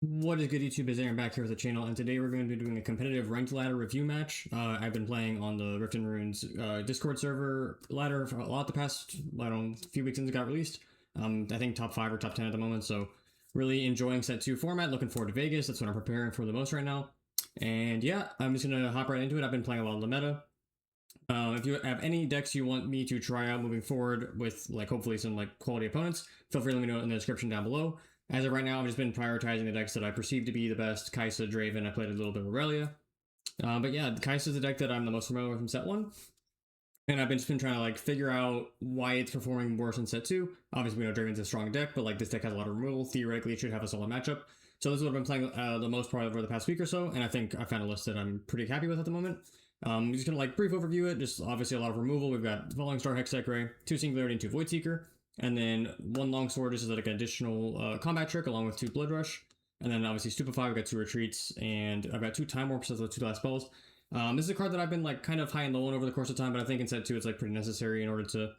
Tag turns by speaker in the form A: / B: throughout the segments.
A: What is good, YouTube? Is Aaron back here with the channel, and today we're going to be doing a competitive ranked ladder review match. I've been playing on the Rift and Runes Discord server ladder for a lot the past, I don't know, few weeks since it got released. I think top 5 or top 10 at the moment, so really enjoying set 2 format. Looking forward to Vegas. That's what I'm preparing for the most right now. And yeah, I'm just going to hop right into it. I've been playing a lot of the meta. If you have any decks you want me to try out moving forward with, like, hopefully some like quality opponents, feel free to let me know in the description down below. As of right now, I've just been prioritizing the decks that I perceive to be the best. Kai'Sa, Draven, I played a little bit of Aurelia. But yeah, Kai'Sa is the deck that I'm the most familiar with from set 1. And I've just been trying to like figure out why it's performing worse in set 2. Obviously, we know Draven's a strong deck, but like this deck has a lot of removal. Theoretically, it should have a solid matchup. So this is what I've been playing the most part over the past week or so, and I think I found a list that I'm pretty happy with at the moment. I'm just gonna like brief overview it. Just obviously a lot of removal. We've got Falling Star, Hextech Ray, 2 Singularity, and 2 Void Seeker. And then 1 Longsword, just as like an additional combat trick, along with 2 Blood Rush. And then obviously Stupefy, we've got 2 Retreats, and I've got 2 Time Warps as the 2 last spells. This is a card that I've been like kind of high and low on over the course of time, but I think in set 2 it's like pretty necessary in order to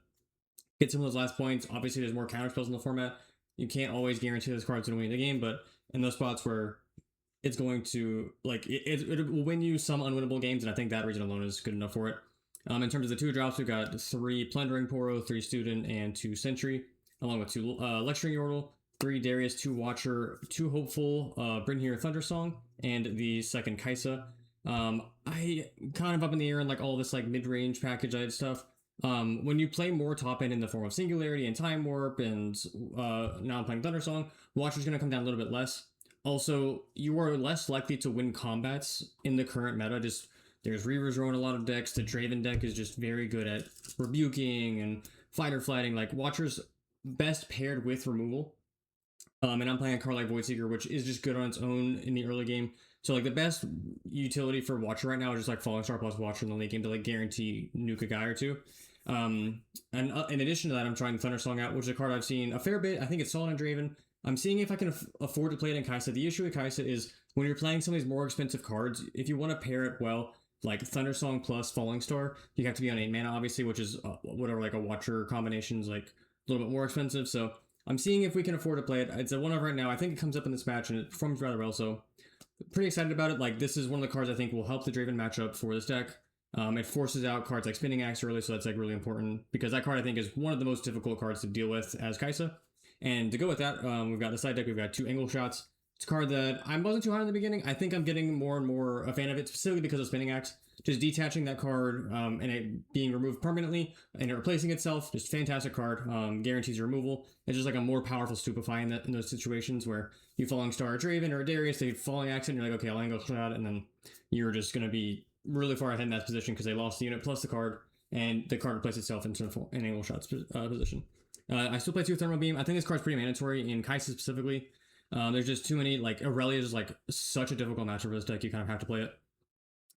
A: get some of those last points. Obviously there's more counter spells in the format. You can't always guarantee this card's going to win the game, but in those spots where it's going to, like, it will win you some unwinnable games, and I think that reason alone is good enough for it. In terms of the 2 drops, we've got 3 Plundering Poro, 3 Student, and 2 Sentry, along with 2 Lecturing Yordle, 3 Darius, 2 Watcher, 2 Hopeful, Brynhir Thundersong, and the second Kai'Sa. I kind of up in the air on like all this like mid-range package stuff. When you play more top end in the form of Singularity and Time Warp, and now I'm playing Thundersong, Watcher's going to come down a little bit less. Also, you are less likely to win combats in the current meta. Just there's Reavers rowing a lot of decks. The Draven deck is just very good at rebuking and fighter flighting. Like Watcher's best paired with removal. And I'm playing a card like Void Seeker, which is just good on its own in the early game. So like the best utility for Watcher right now is just like Falling Star plus Watcher in the late game to like guarantee nuke a guy or two. And in addition to that, I'm trying Thundersong out, which is a card I've seen a fair bit. I think it's solid on Draven. I'm seeing if I can afford to play it in Kai'Sa. The issue with Kai'Sa is when you're playing some of these more expensive cards, if you want to pair it well, like Thundersong plus Falling Star, you have to be on 8 mana, obviously, which is whatever, like a Watcher combination is like a little bit more expensive. So I'm seeing if we can afford to play it. It's a 1 of right now. I think it comes up in this match and it performs rather well. So pretty excited about it. Like this is one of the cards I think will help the Draven matchup for this deck. It forces out cards like Spinning Axe early, so that's like really important because that card I think is one of the most difficult cards to deal with as Kai'Sa. And to go with that, we've got the side deck, we've got 2 Angle Shots. It's a card that I wasn't too high in the beginning. I think I'm getting more and more a fan of it, specifically because of Spinning Axe. Just detaching that card and it being removed permanently and it replacing itself, just fantastic card. Guarantees removal. It's just like a more powerful Stupefy in those situations where you Falling Star a Draven or a Darius, they Falling Axe and you're like, okay, I'll Angle Shot, and then you're just going to be really far ahead in that position because they lost the unit plus the card, and the card replaced itself into an Angle Shot's position. I still play 2 Thermal Beam. I think this card's pretty mandatory in Kai'Sa specifically. There's just too many, like Aurelia is just like such a difficult matchup for this deck. You kind of have to play it.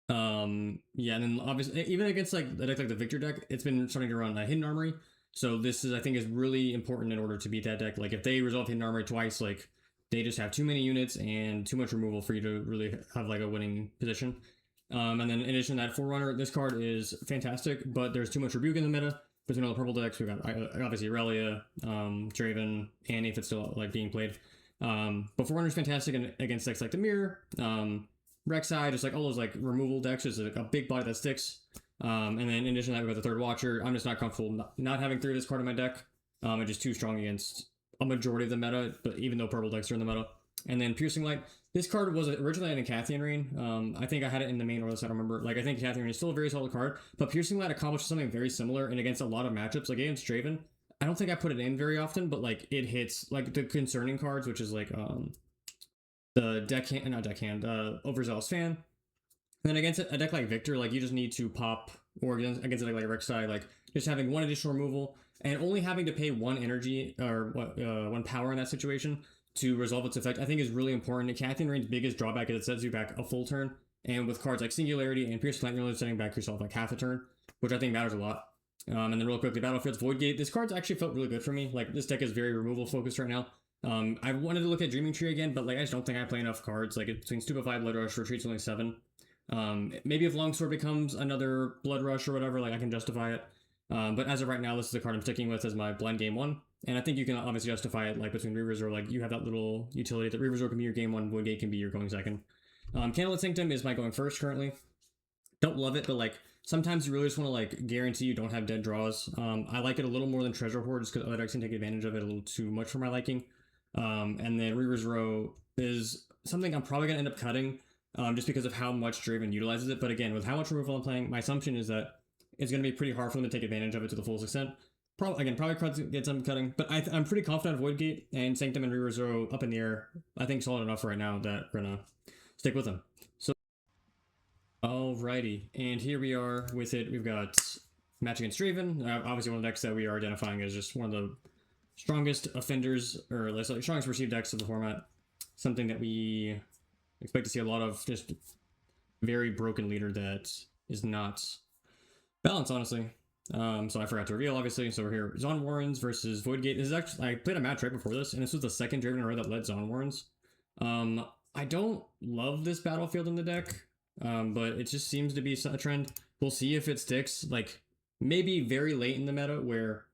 A: Yeah, and then obviously even against like a deck like the Victor deck, it's been starting to run a Hidden Armory. So this is, I think, is really important in order to beat that deck. Like if they resolve Hidden Armory twice, like they just have too many units and too much removal for you to really have like a winning position. And then in addition to that, Forerunner, this card is fantastic, but there's too much rebuke in the meta. Between all the purple decks, we've got obviously Aurelia, Draven, Annie if it's still like being played. But Forerunner's fantastic against decks like the Mirror, Rek'Sai, just like all those like removal decks, just like a big body that sticks. And then in addition to that, we've got the 3rd Watcher. I'm just not comfortable not having 3 of this card in my deck. It's just too strong against a majority of the meta, but even though purple decks are in the meta. And then Piercing Light. This card was originally in Cathian Rain. I think I had it in the main or this, I don't remember. Like, I think Cathian Rain is still a very solid card, but Piercing Light accomplishes something very similar, and against a lot of matchups, like against Draven, I don't think I put it in very often, but like it hits like the concerning cards, which is like the Overzealous Fan. And then against a deck like Victor, like you just need to pop, or against a deck like Rek'Sai, like just having 1 additional removal and only having to pay 1 energy or 1 power in that situation to resolve its effect, I think is really important. Cathian Rain's biggest drawback is it sets you back a full turn, and with cards like Singularity and Piercing Light, you're only setting back yourself like half a turn, which I think matters a lot. And then real quickly, Battlefield's Voidgate. This card's actually felt really good for me. Like this deck is very removal focused right now. I wanted to look at Dreaming Tree again, but like I just don't think I play enough cards. Like between Stupefy, Blood Rush, Retreat's only 7. Maybe if Longsword becomes another Blood Rush or whatever, like I can justify it. But as of right now, this is the card I'm sticking with as my blind game 1. And I think you can obviously justify it like between Reavers, or like you have that little utility that Reavers can be your game one, Voidgate can be your going second. Candlelit Sanctum is my going first currently. Don't love it, but like sometimes you really just want to like guarantee you don't have dead draws. I like it a little more than Treasure Hoard just because other decks can take advantage of it a little too much for my liking. And then Reaver's Row is something I'm probably gonna end up cutting, just because of how much Draven utilizes it. But again, with how much removal I'm playing, my assumption is that it's gonna be pretty hard for them to take advantage of it to the fullest extent. Probably get some cutting, but I'm pretty confident of Voidgate and Sanctum and Reaver's Row up in the air. I think solid enough right now that we're gonna stick with them. So, alrighty, and here we are with it. We've got match against Draven. Obviously, one of the decks that we are identifying as just one of the strongest offenders, or let's say strongest perceived decks of the format. Something that we expect to see a lot of, just very broken leader that is not balanced, honestly. So I forgot to reveal, obviously. So we're here, Zon Warrens versus Voidgate. This is actually, I played a match right before this, and this was the second Draven in a row that led Zon Warrens. I don't love this battlefield in the deck, but it just seems to be a trend. We'll see if it sticks, like, maybe very late in the meta, where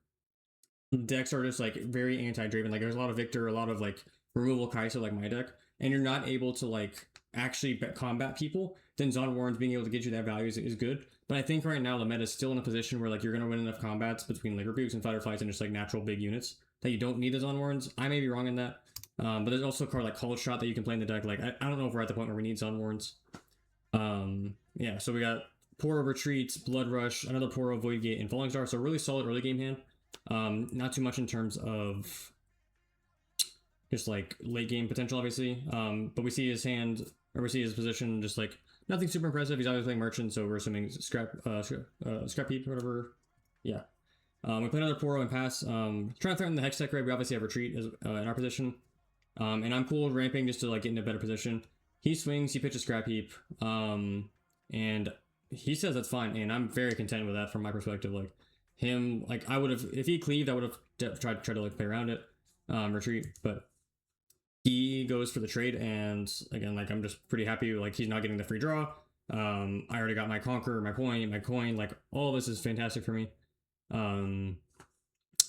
A: decks are just, like, very anti-Draven. Like, there's a lot of Victor, a lot of, like, removal Kai'Sa, like my deck, and you're not able to, like, actually combat people, then Zon Warrens being able to get you that value is good. But I think right now the meta is still in a position where like you're gonna win enough combats between like Rebukes and Fighterflies and just like natural big units that you don't need the Zon Warrens. I may be wrong in that. But there's also a card like Cold Shot that you can play in the deck. Like I don't know if we're at the point where we need Zon Warrens. Yeah, so we got Poro Retreat, Blood Rush, another Poro, Voidgate, and Falling Star. So really solid early game hand. Not too much in terms of just like late game potential, obviously. But we see his hand, or we see his position, just like nothing super impressive. He's always playing Merchant, so we're assuming Scrap Heap, whatever. Yeah. We play another Poro and pass. Trying to threaten the Hex Tech Raid. We obviously have Retreat as, in our position. And I'm cool with ramping just to like get in a better position. He swings, he pitches Scrap Heap. And he says that's fine, and I'm very content with that from my perspective. Like him, like I would have, if he cleaved, I would have tried to like play around it, retreat, but he goes for the trade, and again, like I'm just pretty happy. Like he's not getting the free draw. I already got my Conquer, my point, my coin. Like all this is fantastic for me.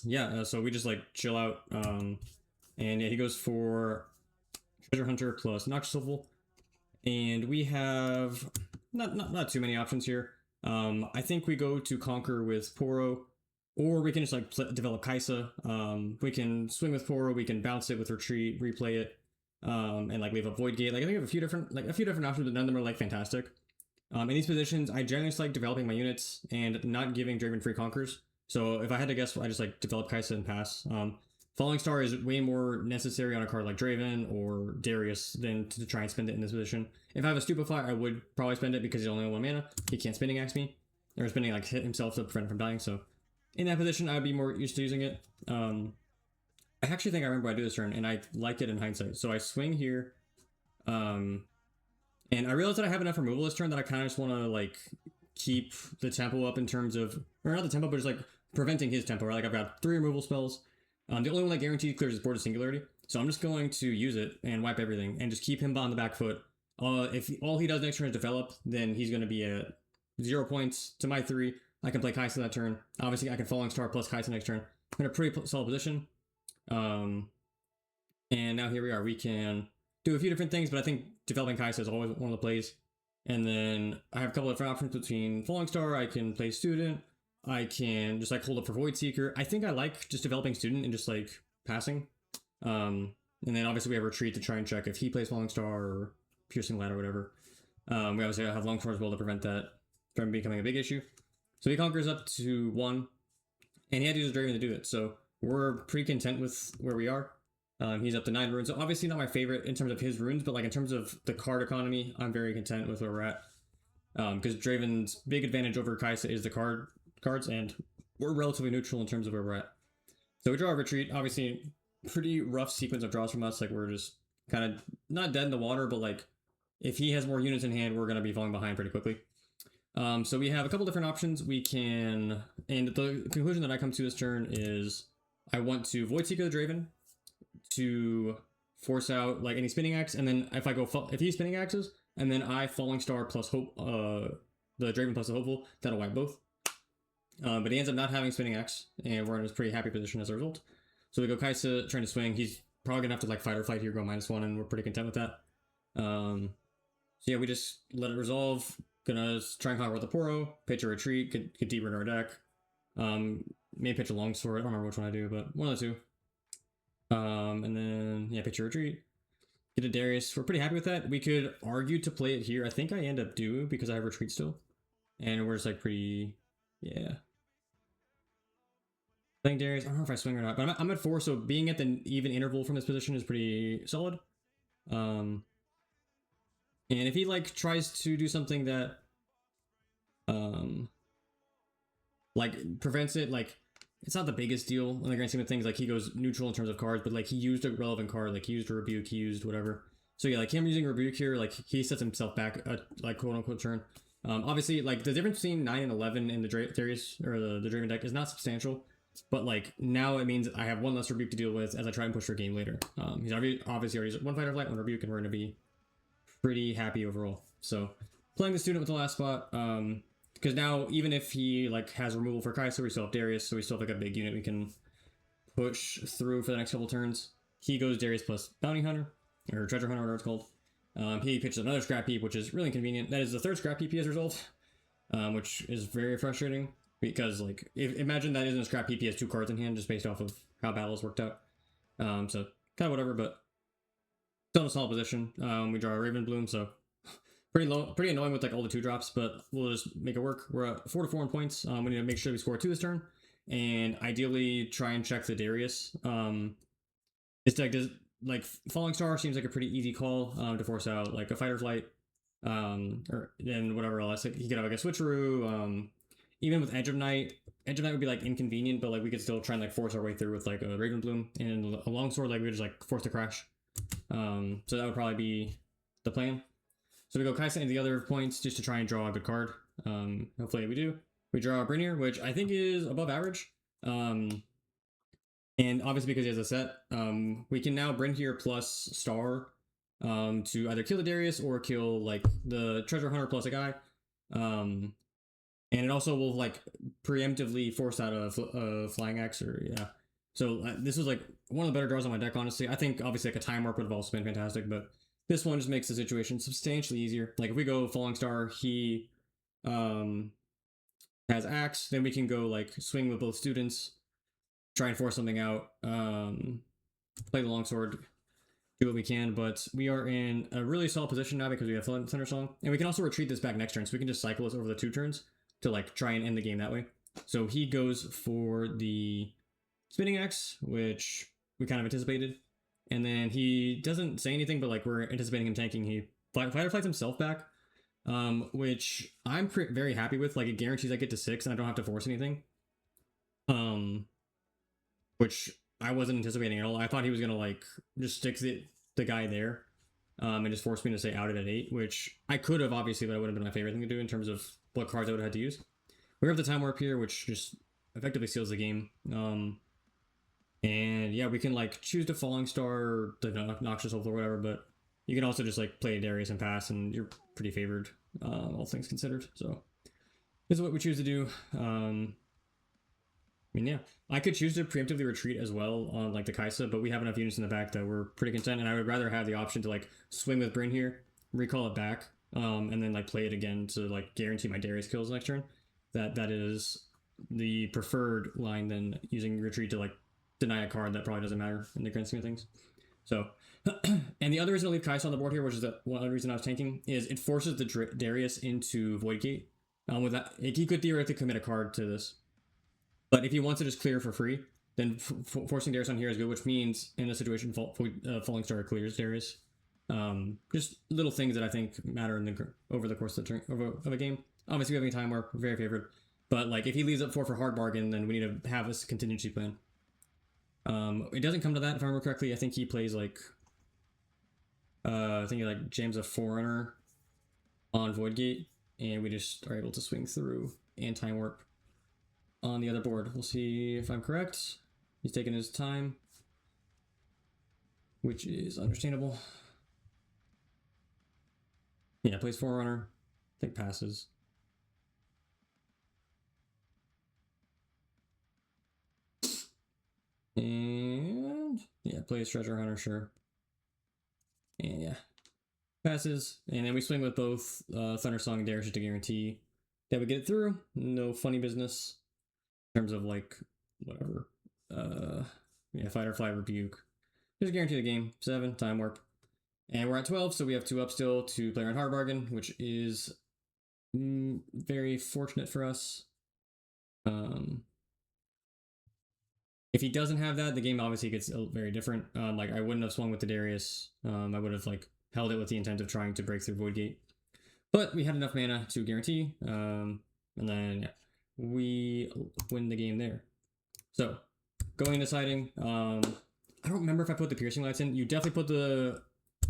A: Yeah. So we just like chill out. And yeah, he goes for Treasure Hunter plus Noxious Opal, and we have not too many options here. I think we go to Conquer with Poro, or we can just like develop Kai'Sa. We can swing with Poro, we can bounce it with Retreat, replay it, and like leave a Voidgate. Like I think we have a few different options, but none of them are like fantastic. In these positions, I generally just like developing my units and not giving Draven free Conquers. So if I had to guess, I just like develop Kai'Sa and pass. Falling Star is way more necessary on a card like Draven or Darius than to try and spend it in this position. If I have a Stupefy, I would probably spend it because he's only on 1 mana. He can't Spinning Axe me, or Spinning like hit himself to prevent him from dying. So in that position, I'd be more used to using it. I actually think I remember I do this turn, and I liked it in hindsight. So I swing here, and I realize that I have enough removal this turn that I kind of just want to like keep the tempo up in terms of, or not the tempo, but just like preventing his tempo. Right? Like I've got 3 removal spells. The only one that guaranteed clears his board is Singularity, so I'm just going to use it and wipe everything and just keep him on the back foot. If all he does next turn is develop, then he's going to be at 0 points to my 3. I can play Kai'Sa that turn. Obviously, I can Falling Star plus Kai'Sa next turn. I'm in a pretty solid position. And now here we are. We can do a few different things, but I think developing Kai'Sa is always one of the plays. And then I have a couple of different options between Falling Star. I can play Student. I can just like hold up for Void Seeker. I think I like just developing Student and just like passing. And then obviously we have Retreat to try and check if he plays Falling Star or Piercing Ladder or whatever. We obviously have Longsword as well to prevent that from becoming a big issue. So he conquers up to 1, and he had to use a Draven to do it. So we're pretty content with where we are. He's up to 9 runes. So obviously not my favorite in terms of his runes, but like in terms of the card economy, I'm very content with where we're at. Because Draven's big advantage over Kai'Sa is the cards, and we're relatively neutral in terms of where we're at. So we draw a Retreat. Obviously, pretty rough sequence of draws from us. Like we're just kind of not dead in the water, but like if he has more units in hand, we're going to be falling behind pretty quickly. So we have a couple different options. We can, and the conclusion that I come to this turn is I want to Void Seeker the Draven to force out like any Spinning Axe, and then if he's Spinning Axes, and then I Falling Star plus Hope, the Draven plus the Hopeful, that'll wipe both. But he ends up not having Spinning Axe, and we're in a pretty happy position as a result. So we go Kaisa trying to swing. He's probably gonna have to like fight or flight here, go -1, and we're pretty content with that. So yeah, we just let it resolve. Gonna try and conquer with the Poro, pitch a retreat, get deeper in our deck. Maybe pitch a longsword. I don't remember which one I do, but one of the two. And then yeah, pitch a retreat. Get a Darius. We're pretty happy with that. We could argue to play it here. I think I end up doing because I have retreat still, and we're just like pretty, yeah. Playing Darius. I don't know if I swing or not, but I'm at 4, so being at the even interval from this position is pretty solid. And if he like tries to do something that like prevents it, like it's not the biggest deal in the grand scheme of things. Like he goes neutral in terms of cards, but like he used a relevant card, like he used a rebuke, he used whatever. So yeah, like him using a rebuke here, like he sets himself back a like quote unquote turn. Obviously, like the difference between 9 and 11 in the Darius or the Draven deck is not substantial, but like now it means I have one less rebuke to deal with as I try and push for a game later. He's obviously already one fight or flight, one rebuke, and we're gonna be pretty happy overall. So playing the student with the last spot, because now even if he like has removal for Kaisa, we still have Darius, so we still have like a big unit we can push through for the next couple turns. He goes Darius plus Bounty Hunter or Treasure Hunter, whatever it's called. He pitches another Scrap Heap, which is really inconvenient. That is the 3rd Scrap Heap he has resolved, which is very frustrating because like imagine that isn't a Scrap Heap, he has 2 cards in hand just based off of how battles worked out. So kind of whatever, but still in a solid position. We draw a Raven Bloom, so pretty annoying with like all the 2-drops, but we'll just make it work. We're at 4-4 in points. We need to make sure we score 2 this turn, and ideally try and check the Darius. This deck does like Falling Star seems like a pretty easy call to force out like a fight or flight, or then whatever else. Like, he could have like a switcheroo. Even with Edge of Night would be like inconvenient, but like we could still try and like force our way through with like a Raven Bloom and a longsword. Like we could just like force the crash. So that would probably be the plan. So we go Kaisa into the other points just to try and draw a good card. Hopefully we do. We draw a Brinier, which I think is above average. And obviously because he has a set, we can now Bryn here plus Star to either kill the Darius or kill like the Treasure Hunter plus a guy. And it also will like preemptively force out a Flying Axe or yeah. So this was like one of the better draws on my deck, honestly. I think obviously like a Time Warp would have also been fantastic, but this one just makes the situation substantially easier. Like if we go Falling Star, he has Axe, then we can go like swing with both students, try and force something out, play the longsword, do what we can, but we are in a really solid position now because we have Thunder Song, and we can also retreat this back next turn, so we can just cycle this over the 2 turns to like try and end the game that way. So he goes for the Spinning Axe, which we kind of anticipated, and then he doesn't say anything, but like we're anticipating him tanking. He fighter flights himself back, which I'm very happy with. Like it guarantees I get to 6 and I don't have to force anything. Which I wasn't anticipating at all. I thought he was gonna like just stick the guy there, and just force me to stay outed at 8, which I could have obviously, but it would have been my favorite thing to do in terms of what cards I would have had to use. We have the Time Warp here, which just effectively seals the game. And yeah, we can like choose to Falling Star, the Noxious Hole or whatever, but you can also just like play Darius and pass, and you're pretty favored, all things considered. So this is what we choose to do. I mean, yeah, I could choose to preemptively retreat as well on like the Kaisa, but we have enough units in the back that we're pretty content, and I would rather have the option to like swing with Bryn here, recall it back, and then like play it again to like guarantee my Darius kills next turn. That is the preferred line than using retreat to like deny a card that probably doesn't matter in the grand scheme of things. So, and the other reason to leave Kaisa on the board here, which is one other reason I was tanking, is it forces the Darius into Void Gate. With that, he could theoretically commit a card to this, but if he wants to just clear for free, then forcing Darius on here is good, which means in this situation, Falling Star clears Darius. Just little things that I think matter over the course of the turn of a game. Obviously, we have any Time Warp, we're very favored, but like if he leaves up 4 for hard bargain, then we need to have this contingency plan. It doesn't come to that if I remember correctly. I think he plays like I think he like jams a Forerunner on Void Gate, and we just are able to swing through and Time Warp on the other board. We'll see if I'm correct. He's taking his time, which is understandable. Yeah, plays Forerunner. I think passes. And Yeah, plays Treasure Hunter, sure. And yeah, passes. And then we swing with both Thundersong and Darius to guarantee that we get it through. No funny business in terms of like whatever. Yeah, Fight or Flight, Rebuke. Just guarantee the game. 7, Time Warp. And we're at 12, so we have 2 up still to play around Hard Bargain, which is very fortunate for us. If he doesn't have that, the game obviously gets very different. Like I wouldn't have swung with the Darius. I would have like held it with the intent of trying to break through Void Gate. But we had enough mana to guarantee. And then yeah, we win the game there. So going into siding, I don't remember if I put the piercing lights in. You definitely put the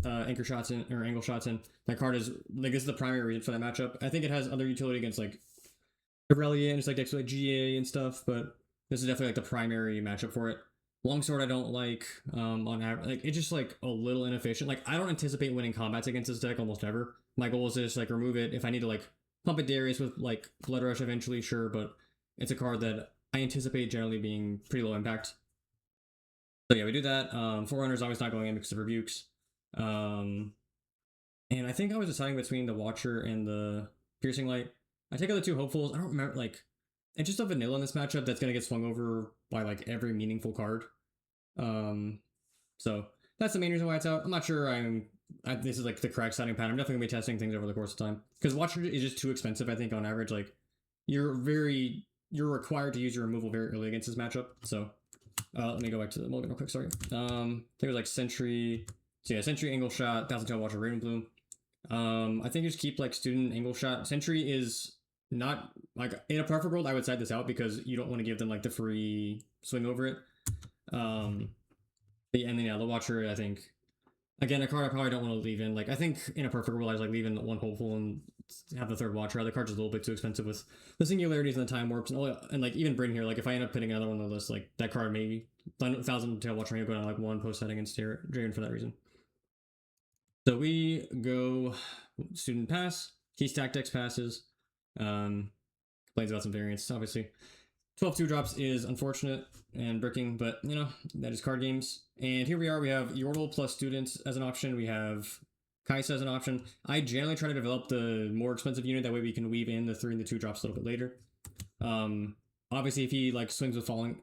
A: anchor shots in or angle shots in. That card is like this is the primary reason for that matchup. I think it has other utility against like Aurelia and just like decks like GA and stuff, but this is definitely like the primary matchup for it. Longsword I don't like on average. Like it's just like a little inefficient. Like I don't anticipate winning combats against this deck almost ever. My goal is to just like remove it. If I need to like pump a Darius with like Blood Rush eventually, sure, but it's a card that I anticipate generally being pretty low impact. So yeah, we do that. Forerunner's always not going in because of rebukes. And I think I was deciding between the Watcher and the Piercing Light. I take out the 2 hopefuls. I don't remember, like, it's just a vanilla in this matchup that's going to get swung over by, like, every meaningful card. So that's the main reason why it's out. I'm not sure this is, like, the correct setting pattern. I'm definitely going to be testing things over the course of time. Because Watcher is just too expensive, I think, on average. Like, you're required to use your removal very early against this matchup. So, let me go back to the mulligan real quick, sorry. I think it was, like, Sentry. So yeah, Sentry, Angle Shot, Thousand Tail Watcher, Ravenbloom. I think you just keep like Student, Angle Shot. Sentry is not like in a perfect world I would side this out because you don't want to give them like the free swing over it. And then yeah, the Watcher I think again a card I probably don't want to leave in. Like I think in a perfect world I was like leaving 1 hopeful and have the 3rd Watcher. The card's a little bit too expensive with the singularities and the time warps and like even Bryn here. Like if I end up putting another one on the list, like that card maybe Thousand Tail Watcher may go down like 1 post set against Draven for that reason. So we go Student Pass. He stack decks passes. Complains about some variants, obviously. 12-2 drops is unfortunate and bricking, but you know, that is card games. And here we are, we have Yordle plus Students as an option. We have Kaisa as an option. I generally try to develop the more expensive unit, that way we can weave in the 3 and the 2 drops a little bit later. Obviously if he like swings with Falling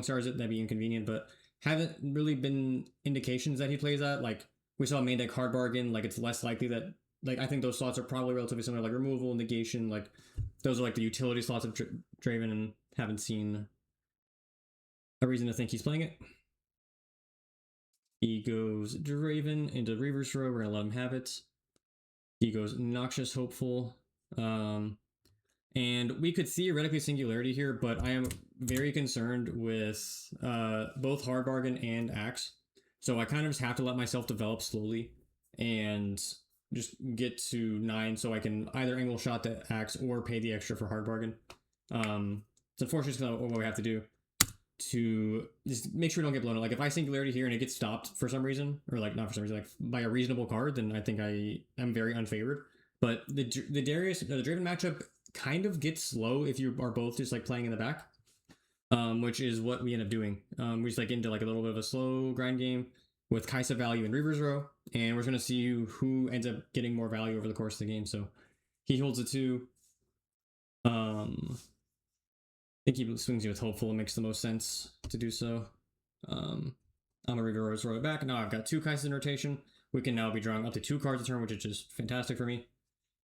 A: Stars, that'd be inconvenient, but haven't really been indications that he plays that. Like we saw main deck Hard Bargain, like it's less likely that, like I think those slots are probably relatively similar, like removal, negation, like those are like the utility slots of Draven, and haven't seen a reason to think he's playing it. He goes Draven into Reaver's Row, we're gonna let him have it. He goes Noxious Hopeful. And we could theoretically Singularity here, but I am very concerned with both Hard Bargain and Axe. So I kind of just have to let myself develop slowly and just get to 9 so I can either Angle Shot the Axe or pay the extra for Hard Bargain. It's unfortunate because of what we have to do to just make sure we don't get blown up. Like if I Singularity here and it gets stopped for some reason, or like not for some reason, like by a reasonable card, then I think I am very unfavored. But the Draven matchup kind of gets slow if you are both just like playing in the back. Which is what we end up doing. We just like into like a little bit of a slow grind game with Kaisa value and Reaver's Row, and we're going to see who ends up getting more value over the course of the game. So he holds it too. I think he swings you with Hopeful. It makes the most sense to do so. I'm a Reaver's Row back. Now I've got 2 Kaisas in rotation. We can now be drawing up to 2 cards a turn, which is just fantastic for me.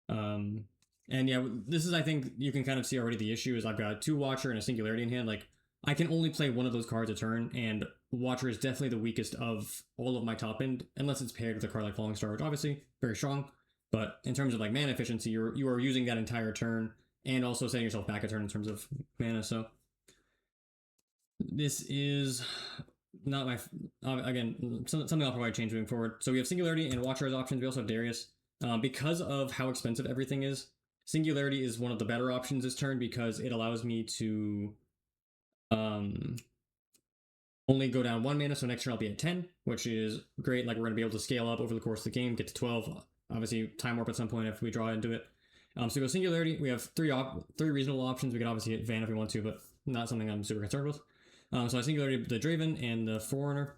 A: And yeah, this is, I think you can kind of see already the issue is I've got 2 Watcher and a Singularity in hand. Like I can only play one of those cards a turn, and Watcher is definitely the weakest of all of my top end, unless it's paired with a card like Falling Star, which obviously very strong. But in terms of like mana efficiency, you are using that entire turn and also setting yourself back a turn in terms of mana. So this is not my again something I'll probably change moving forward. So we have Singularity and Watcher as options. We also have Darius. Because of how expensive everything is, Singularity is one of the better options this turn because it allows me to only go down 1 mana, so next turn I'll be at 10, which is great. Like we're going to be able to scale up over the course of the game, get to 12, obviously Time Warp at some point if we draw into it. So we go Singularity, we have three reasonable options. We could obviously hit Van if we want to, but not something I'm super concerned with. So I Singularity the Draven and the Forerunner.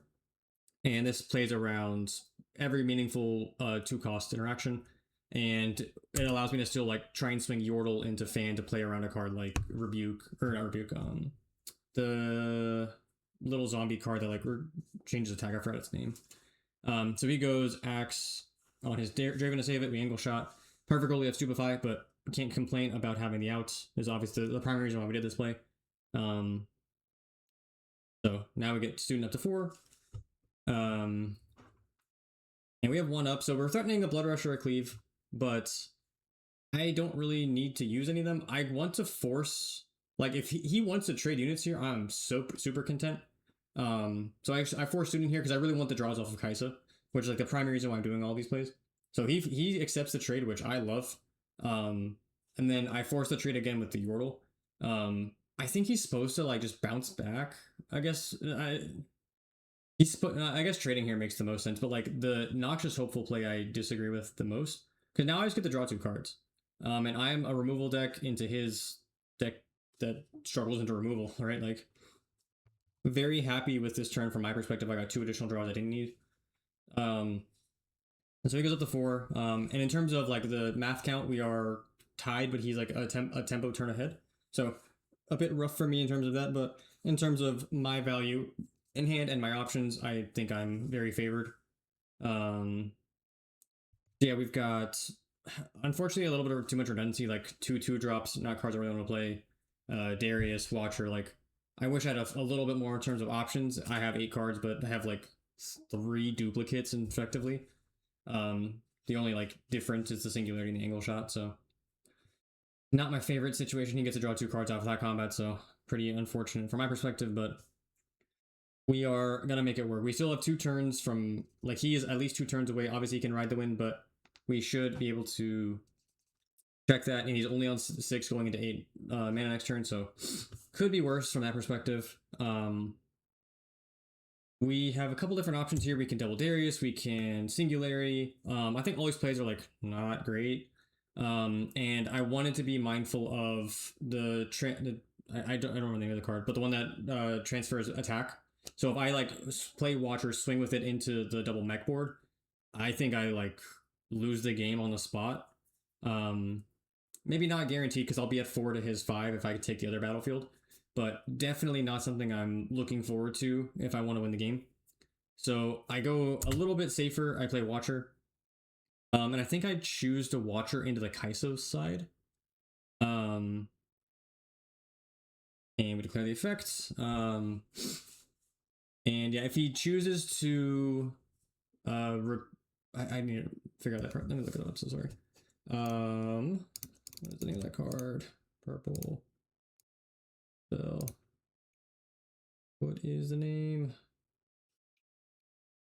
A: and this plays around every meaningful 2-cost interaction, and it allows me to still like try and swing Yordle into Fan to play around a card like Rebuke, or not Rebuke, the little zombie card that like changes attack. I forgot its name. So he goes Axe on his Draven to save it. We angle shot. Perfect goal, we have Stupefy, but can't complain about having the outs. Is obviously the primary reason why we did this play. So now we get Student up to 4. And we have 1 up, so we're threatening a Blood Rush or a Cleave, but I don't really need to use any of them. I want to force, like, if he wants to trade units here, I'm super content. So I force Student here because I really want the draws off of Kaisa, which is like the primary reason why I'm doing all these plays. So he accepts the trade, which I love. And then I force the trade again with the Yordle. I think he's supposed to like just bounce back. I guess I guess trading here makes the most sense, but like the Noxious Hopeful play I disagree with the most, because now I just get to draw 2 cards. And I'm a removal deck into his deck that struggles into removal, right? Like, very happy with this turn from my perspective. I got 2 additional draws I didn't need. So he goes up to 4. And in terms of like the math count, we are tied, but he's like a tempo turn ahead. So a bit rough for me in terms of that, but in terms of my value in hand and my options, I think I'm very favored. Yeah, we've got, unfortunately, a little bit of too much redundancy, like 2/2 drops, not cards I really want to play. Darius, Watcher, like, I wish I had a little bit more in terms of options. I have 8 cards, but I have like 3 duplicates effectively. The only like difference is the singularity and the angle shot, so not my favorite situation. He gets to draw 2 cards off of that combat, so pretty unfortunate from my perspective, but we are gonna make it work. We still have 2 turns from, like, he is at least 2 turns away. Obviously he can ride the wind, but we should be able to check that, and he's only on 6 going into 8 mana next turn, so could be worse from that perspective. We have a couple different options here. We can double Darius, we can Singularity. I think all these plays are like not great. And I wanted to be mindful of the I don't remember the name of the card, but the one that transfers attack. So if I like play Watcher, swing with it into the double mech board, I think I like lose the game on the spot. Maybe not guaranteed because I'll be at 4 to his 5 if I could take the other battlefield, but definitely not something I'm looking forward to if I want to win the game. So I go a little bit safer. I play Watcher. And I think I choose to Watcher into the Kaiso side. And we declare the effects. And yeah, if he chooses to... I need to figure out that part. Let me look it up. So sorry. What is the name of that card? Purple. So, what is the name?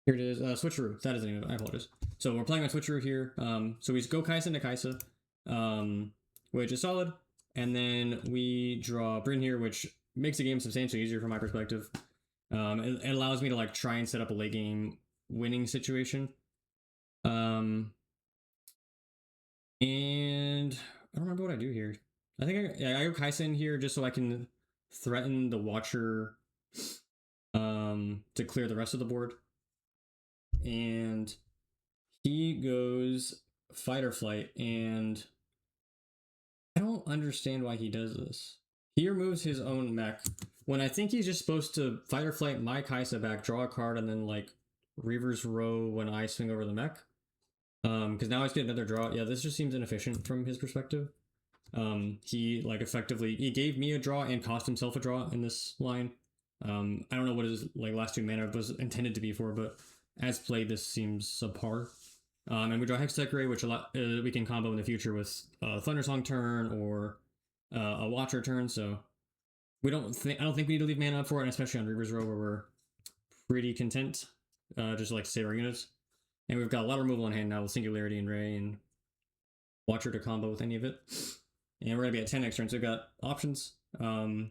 A: Here it is. Switcheroo. That is the name of it. I apologize. So we're playing on Switcheroo here. So we go Kaisa into Kaisa, which is solid. And then we draw Bryn here, which makes the game substantially easier from my perspective. It allows me to like try and set up a late game winning situation. And I don't remember what I do here. I think I go Kaisa in here just so I can threaten the Watcher to clear the rest of the board. And he goes Fight or Flight, and I don't understand why he does this. He removes his own mech when I think he's just supposed to Fight or Flight my Kaisa back, draw a card, and then like Reaver's Row when I swing over the mech. Because now I just get another draw. Yeah, this just seems inefficient from his perspective. He like effectively he gave me a draw and cost himself a draw in this line. I don't know what his like last 2 mana was intended to be for, but as played, this seems subpar. And we draw Hex Decorate, which we can combo in the future with Thundersong turn or a Watcher turn. So I don't think we need to leave mana up for it, and especially on Reaver's Row where we're pretty content, just like to save our units. And we've got a lot of removal in hand now with Singularity and Ray and Watcher to combo with any of it. And we're gonna be at 10 next turn, so we've got options. I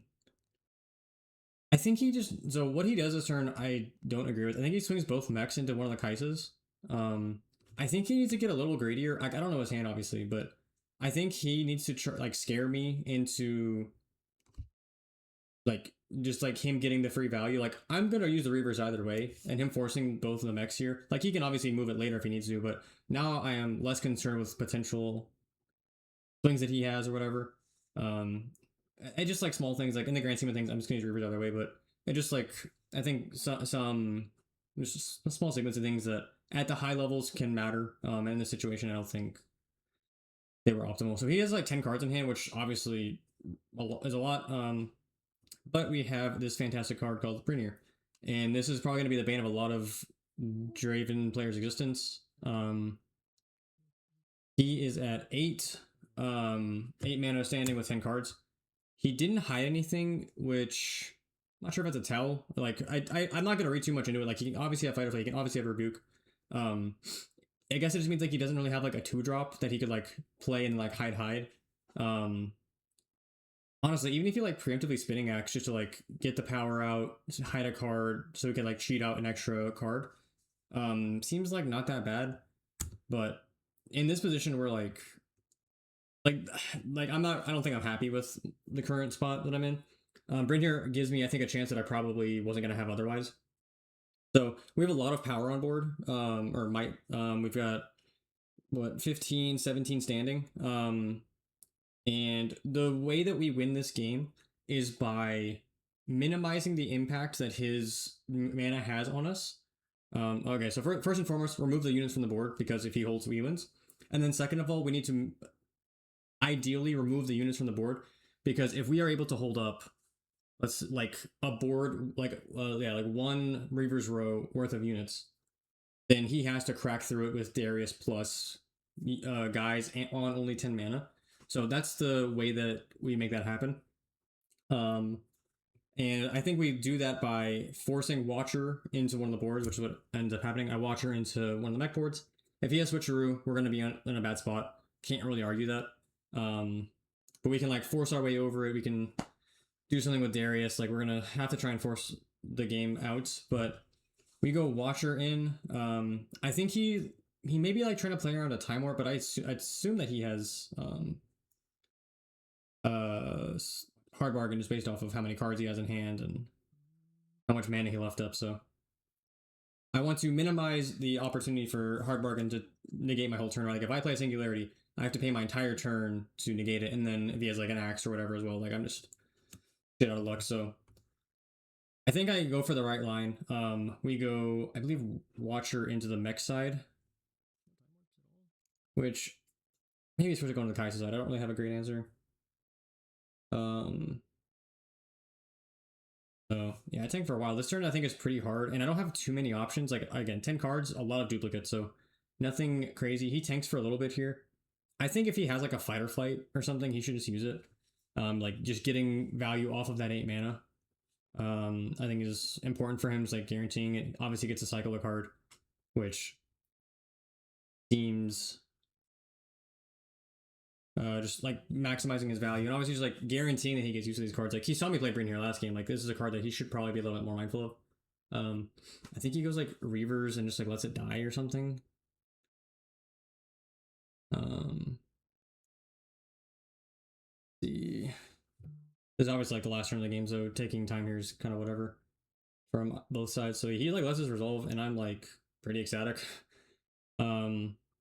A: think he just... So what he does this turn, I don't agree with. I think he swings both mechs into one of the Kaisas. I think he needs to get a little greedier. I don't know his hand, obviously, but I think he needs to like scare me into like just like him getting the free value. Like I'm gonna use the Reavers either way, and him forcing both of the mechs here. Like he can obviously move it later if he needs to, but now I am less concerned with potential things that he has or whatever. I just like small things. Like in the grand scheme of things, I'm just gonna use Reavers either way, but it just like I think some there's just a small segments of things that at the high levels can matter. And in this situation, I don't think they were optimal. So he has like 10 cards in hand, which obviously is a lot. But we have this fantastic card called Brinier. And this is probably going to be the bane of a lot of Draven players' existence. He is at 8 mana standing with 10 cards. He didn't hide anything, which I'm not sure if that's a tell. Like I'm not going to read too much into it. Like he can obviously have Fight or Flight, he can obviously have Rebuke. I guess it just means like he doesn't really have like a 2-drop that he could like play and like hide. Honestly, even if you like preemptively Spinning Axe just to like get the power out, hide a card so we can like cheat out an extra card, seems like not that bad. But in this position, we're like I don't think I'm happy with the current spot that I'm in. Brynir gives me, I think, a chance that I probably wasn't gonna have otherwise. So we have a lot of power on board, or might. We've got what 15, 17 standing. And the way that we win this game is by minimizing the impact that his mana has on us. Okay, so first and foremost, remove the units from the board, because if he holds, he wins. And then second of all, we need to ideally remove the units from the board, because if we are able to hold up, let's like a board like one Reaver's Row worth of units, then he has to crack through it with Darius plus guys on only 10 mana. So that's the way that we make that happen. And I think we do that by forcing Watcher into one of the boards, which is what ends up happening. I Watcher into one of the mech boards. If he has Switcheroo, we're going to be in a bad spot. Can't really argue that. But we can like force our way over it. We can do something with Darius. Like we're going to have to try and force the game out. But we go Watcher in. I think he may be like trying to play around a Time Warp, but I'd assume that he has hard bargain just based off of how many cards he has in hand and how much mana he left up. So I want to minimize the opportunity for hard bargain to negate my whole turn. Like if I play a Singularity, I have to pay my entire turn to negate it, and then if he has like an axe or whatever as well, like I'm just shit out of luck. So I think I go for the right line. We go, I believe, Watcher into the mech side, which maybe it's supposed to go on the Kai'Sa side. I don't really have a great answer. So yeah, I tank for a while. This turn I think is pretty hard, and I don't have too many options. Like again, 10 cards, a lot of duplicates, so nothing crazy. He tanks for a little bit here. I think if he has like a Fight or Flight or something, he should just use it. Like just getting value off of that 8 mana. I think is important for him. Just like guaranteeing it. Obviously gets to cycle a card, which seems just like maximizing his value, and obviously just like guaranteeing that he gets used to these cards. Like he saw me play Bryn here last game. Like this is a card that he should probably be a little bit more mindful of. I think he goes like Reavers and just like lets it die or something. See, this is obviously like the last turn of the game, so taking time here is kind of whatever from both sides. So he like lets his resolve, and I'm like pretty ecstatic.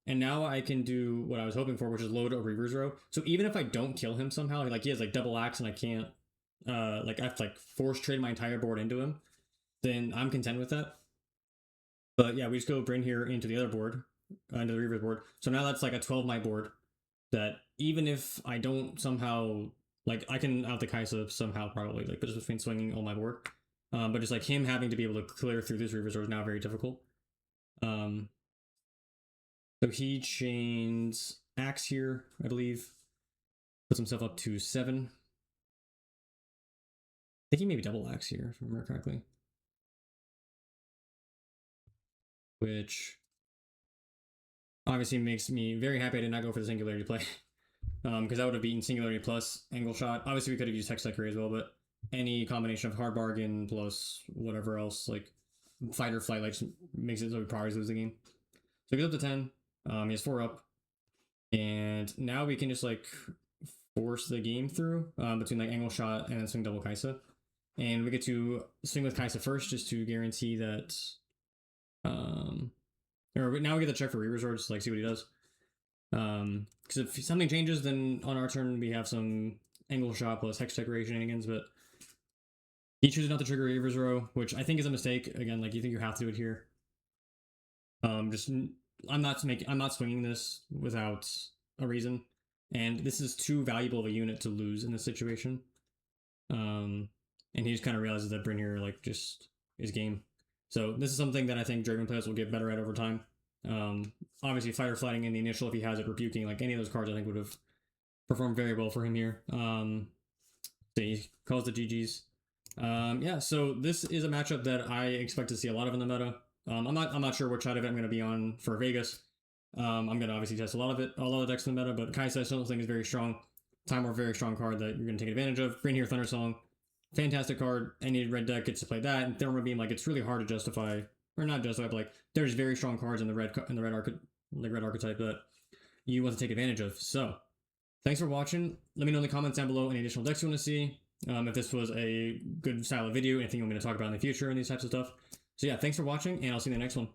A: And now I can do what I was hoping for, which is load a Reaver's Row. So even if I don't kill him somehow, like he has like double axe and I can't, like I have to like force trade my entire board into him, then I'm content with that. But yeah, we just go Bryn here into the other board, into the Reaver's board. So now that's like a 12 my board that even if I don't somehow, like I can out the Kai'Sa somehow probably, like, but just between swinging on my board. But just like him having to be able to clear through this Reaver's Row is now very difficult. So he chains axe here, I believe. Puts himself up to 7. I think he maybe double axe here, if I remember correctly. Which obviously makes me very happy I did not go for the Singularity play. Because I would have beaten Singularity plus Angle Shot. Obviously we could have used Hextech as well, but any combination of Hard Bargain plus whatever else, like Fight or Flight, like makes it so we probably lose the game. So he goes up to 10. He has 4 up, and now we can just like force the game through between like Angle Shot and then swing double Kai'Sa. And we get to swing with Kaisa first, just to guarantee that. Or now we get the check for Reaver's Road, just to, like, see what he does. Because if something changes, then on our turn we have some angle shot plus hex decoration shenanigans, but he chooses not to trigger Reaver's Row, which I think is a mistake. Again, like, you think you have to do it here. I'm not swinging this without a reason, and this is too valuable of a unit to lose in this situation. And he just kind of realizes that Brynir, like, just is game. So this is something that I think Draven players will get better at over time. Obviously, fight or flighting in the initial, if he has it, rebuking, like any of those cards, I think would have performed very well for him here. So he calls the GGs. Yeah, so this is a matchup that I expect to see a lot of in the meta. I'm not sure which side of it I'm going to be on for Vegas. I'm going to obviously test a lot of decks in the meta, but Kaisa I still think is very strong. Time War, very strong card that you're going to take advantage of. Brynir Thundersong, fantastic card. Any red deck gets to play that. And Thermal Beam, like, it's really hard to justify, or not justify, but like there's very strong cards in the red archetype that you want to take advantage of. So thanks for watching. Let me know in the comments down below any additional decks you want to see. If this was a good style of video, anything you want me to talk about in the future, and these types of stuff. So yeah, thanks for watching, and I'll see you in the next one.